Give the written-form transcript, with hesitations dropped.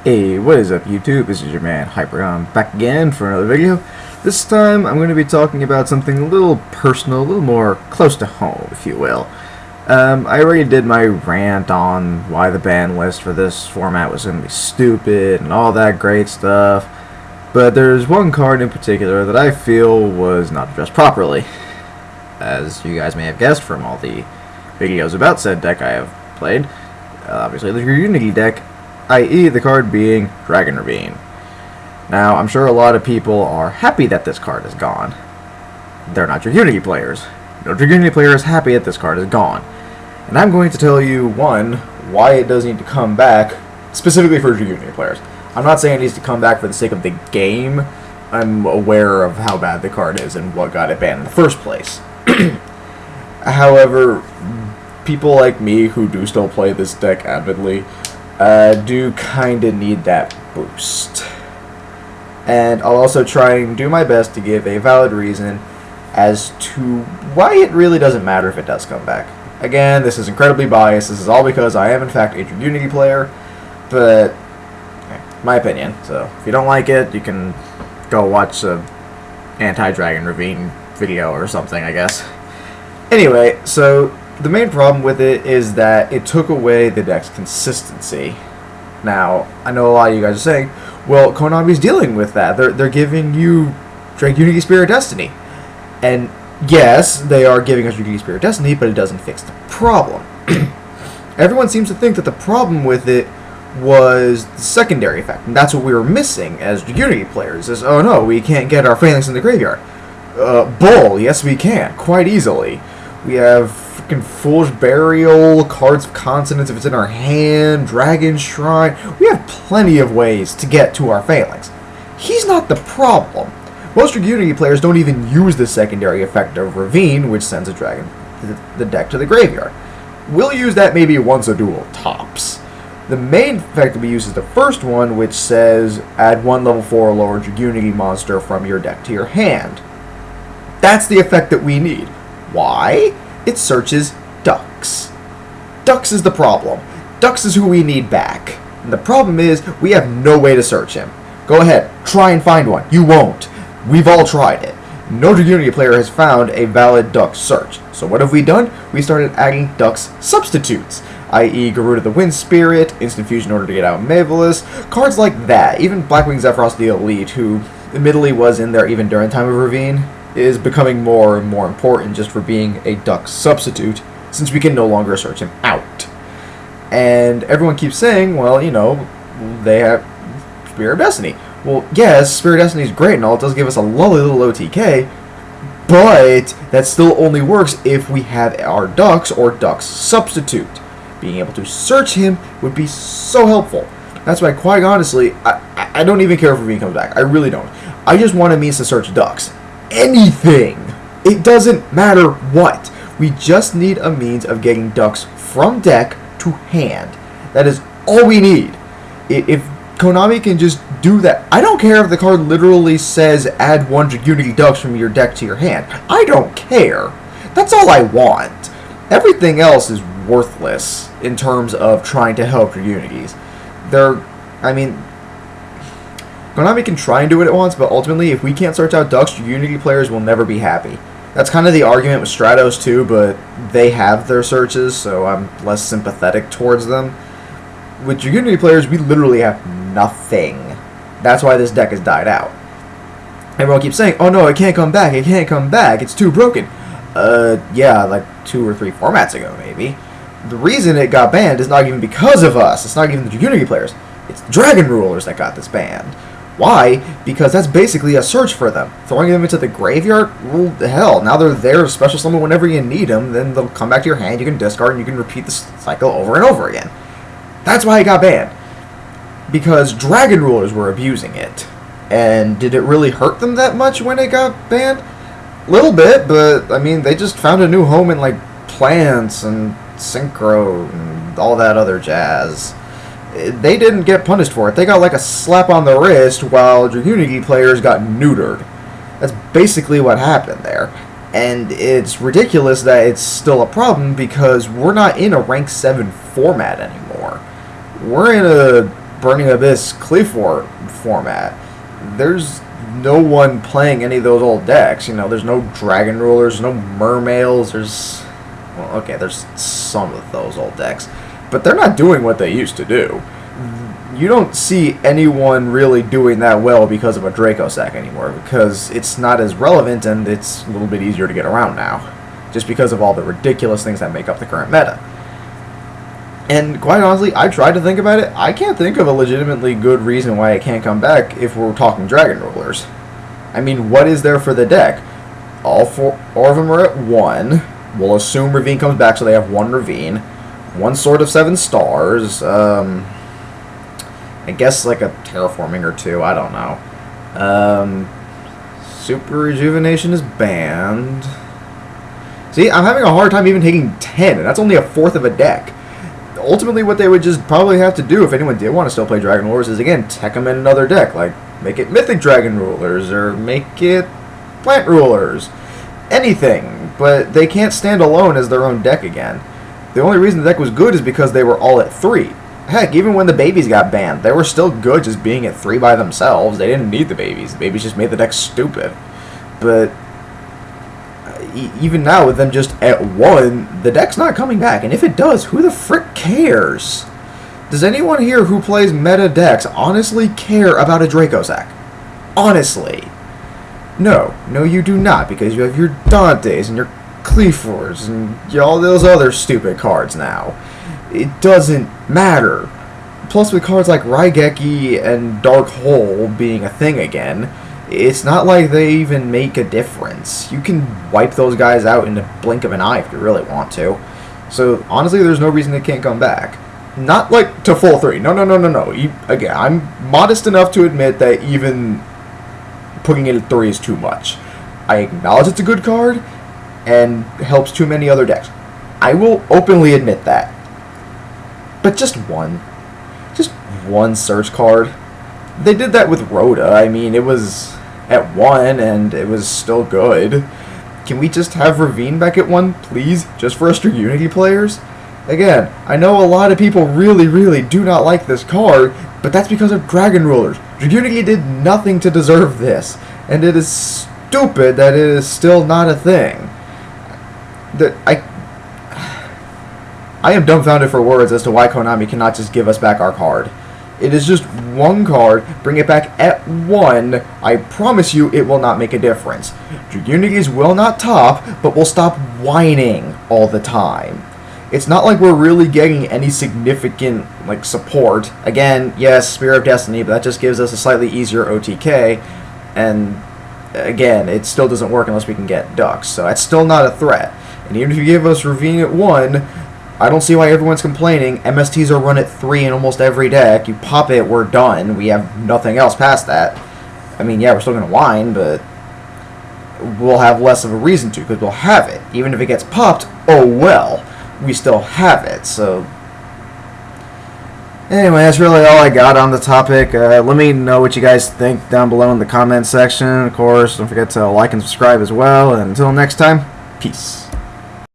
Hey, what is up YouTube? This is your man Hyper. Back again for another video. This time I'm going to be talking about something a little personal, a little more close to home, if you will. I already did my rant on why the ban list for this format was going to be stupid and all that great stuff, but there's one card in particular that I feel was not addressed properly. As you guys may have guessed from all the videos about said deck I have played, obviously the Unity deck, i.e. the card being Dragon Ravine. Now, I'm sure a lot of people are happy that this card is gone. They're not your Unity players. No Unity player is happy that this card is gone. And I'm going to tell you, one, why it does need to come back, specifically for Unity players. I'm not saying it needs to come back for the sake of the game. I'm aware of how bad the card is and what got it banned in the first place. However, people like me who do still play this deck avidly do kind of need that boost. And I'll also try and do my best to give a valid reason as to why it really doesn't matter if it does come back. Again, this is incredibly biased. This is all because I am in fact a Unity player, but my opinion. So if you don't like it, you can go watch a anti-Dragon Ravine video or something, I guess. Anyway, so the main problem with it is that it took away the deck's consistency. Now, I know a lot of you guys are saying, well, Konami's dealing with that. They're giving you Unity Spirit Destiny. And yes, they are giving us Unity Spirit Destiny, but it doesn't fix the problem. Everyone seems to think that the problem with it was the secondary effect. And that's what we were missing as Unity players. Is, oh no, we can't get our Phalanx in the graveyard. Bull, yes we can, quite easily. We have freaking Foolish Burial, Cards of Consonance if it's in our hand, Dragon Shrine. We have plenty of ways to get to our Phalanx. He's not the problem. Most Unity players don't even use the secondary effect of Ravine, which sends the deck to the graveyard. We'll use that maybe once a duel, tops. The main effect that we use is the first one, which says add 1 level 4 or lower Unity monster from your deck to your hand. That's the effect that we need. Why? It searches ducks. Ducks is the problem. Ducks is who we need back. And the problem is, we have no way to search him. Go ahead, try and find one. You won't. We've all tried it. No Unity player has found a valid duck search. So what have we done? We started adding ducks substitutes, i.e. Garuda the Wind Spirit, Instant Fusion in order to get out Mavelus, cards like that. Even Blackwing Zephyros the Elite, who admittedly was in there even during time of Ravine, is becoming more and more important just for being a duck substitute, since we can no longer search him out. And everyone keeps saying, well, you know, they have Spirit of Destiny. Well, yes, Spirit of Destiny is great and all, it does give us a lovely little OTK, but that still only works if we have our ducks or ducks substitute. Being able to search him would be so helpful. That's why, quite honestly, I don't even care if Ravine comes back. I really don't. I just want a means to search ducks. Anything. It doesn't matter what. We just need a means of getting ducks from deck to hand. That is all we need. If Konami can just do that, I don't care if the card literally says add 100 Unity ducks from your deck to your hand. I don't care. That's all I want. Everything else is worthless in terms of trying to help your Unities. Konami can try and do it at once, but ultimately, if we can't search out ducks, Unity players will never be happy. That's kind of the argument with Stratos too, but they have their searches, so I'm less sympathetic towards them. With Unity players, we literally have nothing. That's why this deck has died out. Everyone keeps saying, oh no, it can't come back, it can't come back, it's too broken. Yeah, like 2 or 3 formats ago, maybe. The reason it got banned is not even because of us, it's not even the Unity players. It's the Dragon Rulers that got this banned. Why? Because that's basically a search for them. Throwing them into the graveyard? Well, hell, now they're there to special summon whenever you need them, then they'll come back to your hand, you can discard, and you can repeat the cycle over and over again. That's why it got banned. Because Dragon Rulers were abusing it. And did it really hurt them that much when it got banned? Little bit, but, I mean, they just found a new home in, like, plants and synchro and all that other jazz. They didn't get punished for it. They got like a slap on the wrist while your Unity players got neutered. That's basically what happened there. And it's ridiculous that it's still a problem because we're not in a rank 7 format anymore. We're in a Burning Abyss Cleafor format, there's no one playing any of those old decks. You know, there's no Dragon Rulers, no Mermails, there's some of those old decks, but they're not doing what they used to do. You don't see anyone really doing that well because of a Draco Sack anymore, because it's not as relevant and it's a little bit easier to get around now, just because of all the ridiculous things that make up the current meta. And quite honestly, I tried to think about it. I can't think of a legitimately good reason why it can't come back if we're talking Dragon Rulers. I mean, what is there for the deck? All four of them are at 1. We'll assume Ravine comes back, so they have 1 Ravine. 1 Sword of 7 Stars. I guess like a Terraforming or 2. I don't know. Super Rejuvenation is banned. See, I'm having a hard time even taking 10, and that's only a fourth of a deck. Ultimately, what they would just probably have to do, if anyone did want to still play Dragon Rulers, is again, tech them in another deck. Like, make it Mythic Dragon Rulers, or make it Plant Rulers. Anything. But they can't stand alone as their own deck again. The only reason the deck was good is because they were all at 3. Heck, even when the babies got banned, they were still good just being at 3 by themselves. They didn't need the babies. The babies just made the deck stupid. But even now, with them just at 1, the deck's not coming back. And if it does, who the frick cares? Does anyone here who plays meta decks honestly care about a Draco Sack? Honestly. No, you do not, because you have your Dantes and your Cleafors and all those other stupid cards now. It doesn't matter. Plus, with cards like Raigeki and Dark Hole being a thing again, it's not like they even make a difference. You can wipe those guys out in the blink of an eye if you really want to. So, honestly, there's no reason they can't come back. Not, like, to full 3. No. Again, I'm modest enough to admit that even putting it at 3 is too much. I acknowledge it's a good card, and helps too many other decks. I will openly admit that. But just one. Just one search card. They did that with Rhoda. I mean, it was at 1, and it was still good. Can we just have Ravine back at 1, please? Just for us Unity players? Again, I know a lot of people really do not like this card, but that's because of Dragon Rulers. Unity did nothing to deserve this, and it is stupid that it is still not a thing. I am dumbfounded for words as to why Konami cannot just give us back our card. It is just one card, bring it back at 1, I promise you it will not make a difference. Unities will not top, but will stop whining all the time. It's not like we're really getting any significant, like, support. Again, yes, Spear of Destiny, but that just gives us a slightly easier OTK, and again, it still doesn't work unless we can get Ducks, so that's still not a threat. And even if you give us Ravine at 1, I don't see why everyone's complaining. MSTs are run at 3 in almost every deck. You pop it, we're done. We have nothing else past that. I mean, yeah, we're still going to whine, but we'll have less of a reason to, because we'll have it. Even if it gets popped, oh well. We still have it, so anyway, that's really all I got on the topic. Let me know what you guys think down below in the comment section. Of course, don't forget to like and subscribe as well. And until next time, peace.